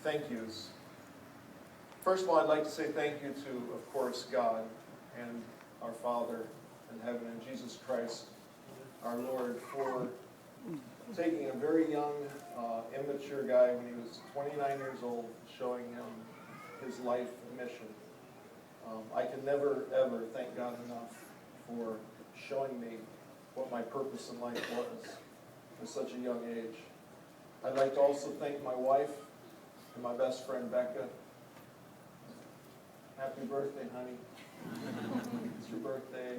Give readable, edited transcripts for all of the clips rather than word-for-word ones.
thank yous. First of all, I'd like to say thank you to, of course, God and our Father in heaven and Jesus Christ, our Lord, for taking a very young, immature guy when he was 29 years old, showing him his life mission. I can never, ever thank God enough for showing me what my purpose in life was at such a young age. I'd like to also thank my wife and my best friend, Becca. Happy birthday, honey. It's your birthday.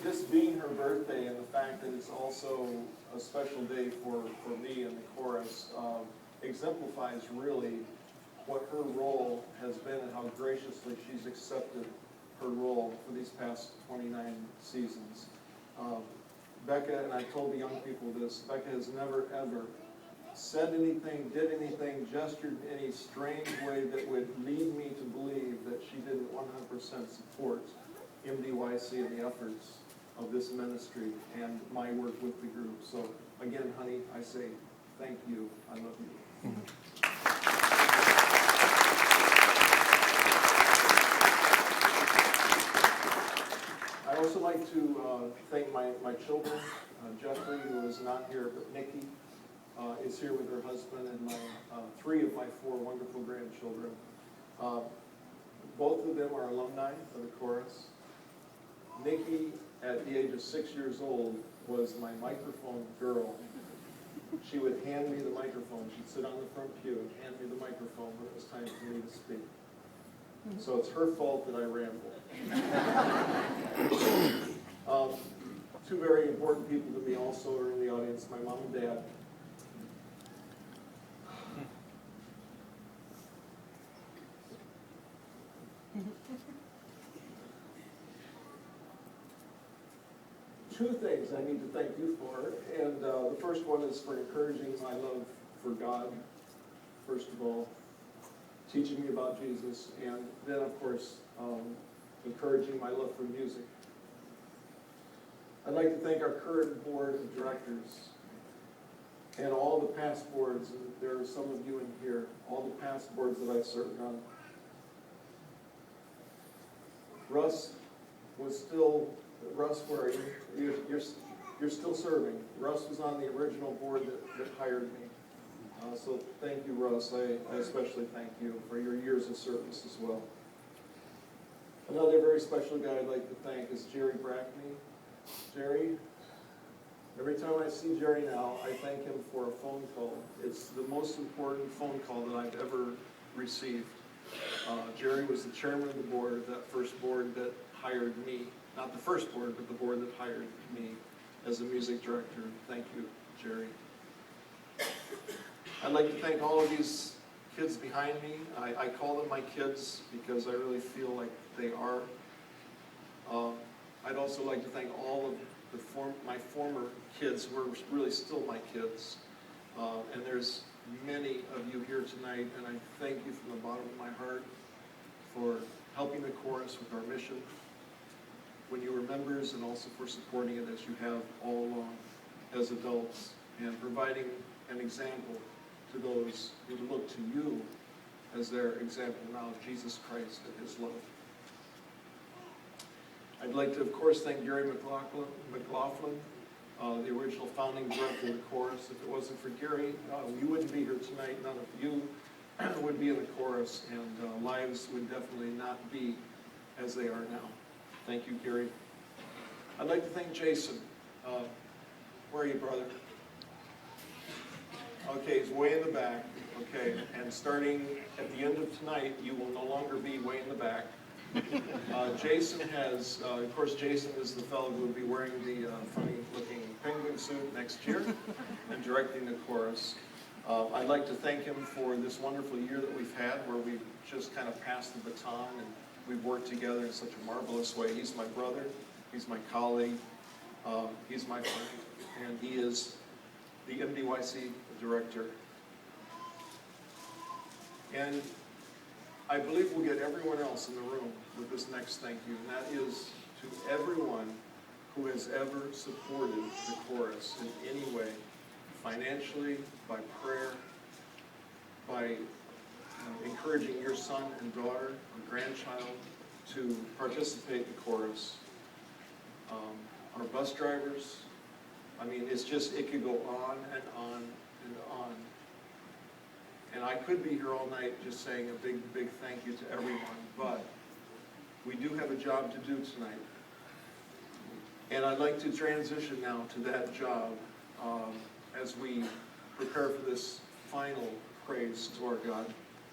This being her birthday and the fact that it's also a special day for me and the chorus exemplifies really what her role has been and how graciously she's accepted her role for these past 29 seasons. Becca, and I told the young people this, Becca has never ever said anything, did anything, gestured in any strange way that would lead me to believe that she didn't 100% support MDYC and the efforts of this ministry and my work with the group. So again, honey, I say thank you. I love you. I'd also like to thank my children, Jeffrey, who is not here, but Nikki is here with her husband, and three of my four wonderful grandchildren. Both of them are alumni of the chorus. Nikki, at the age of 6 years old, was my microphone girl. She would hand me the microphone. She'd sit on the front pew and hand me the microphone when it was time for me to speak. So it's her fault that I ramble. Two very important people to me also are in the audience, my mom and dad. Two things I need to thank you for, and the first one is for encouraging my love for God, first of all, teaching me about Jesus, and then, of course, encouraging my love for music. I'd like to thank our current board of directors and all the past boards, and there are some of you in here, all the past boards that I've served on. Russ, where are you? You're still serving. Russ was on the original board that hired me. So thank you, Russ. I especially thank you for your years of service as well. Another very special guy I'd like to thank is Jerry Brackney. Jerry, every time I see Jerry now, I thank him for a phone call. It's the most important phone call that I've ever received. Jerry was the chairman of the board, that first board that hired me. Not the first board, but the board that hired me as a music director. Thank you, Jerry. I'd like to thank all of these kids behind me. I call them my kids because I really feel like they are. I'd also like to thank all of my former kids who are really still my kids. And there's many of you here tonight, and I thank you from the bottom of my heart for helping the chorus with our mission when you were members, and also for supporting it as you have all along as adults, and providing an example to those who look to you as their example now of Jesus Christ and his love. I'd like to, of course, thank Gary McLaughlin, the original founding director of the chorus. If it wasn't for Gary, you wouldn't be here tonight. None of you would be in the chorus, and lives would definitely not be as they are now. Thank you, Gary. I'd like to thank Jason. Where are you, brother? Okay, he's way in the back. Okay, and starting at the end of tonight, you will no longer be way in the back. Jason has, of course, Jason is the fellow who will be wearing the funny-looking penguin suit next year and directing the chorus. I'd like to thank him for this wonderful year that we've had, where we've just kind of passed the baton and we've worked together in such a marvelous way. He's my brother, he's my colleague, he's my friend, and he is the MDYC director. And I believe we'll get everyone else in the room with this this next thank you, and that is to everyone who has ever supported the chorus in any way, financially, by prayer, by encouraging your son and daughter or grandchild to participate in the chorus. Our bus drivers, I mean, it could go on and on and on. And I could be here all night just saying a big, big thank you to everyone, but we do have a job to do tonight. And I'd like to transition now to that job as we prepare for this final praise to our God.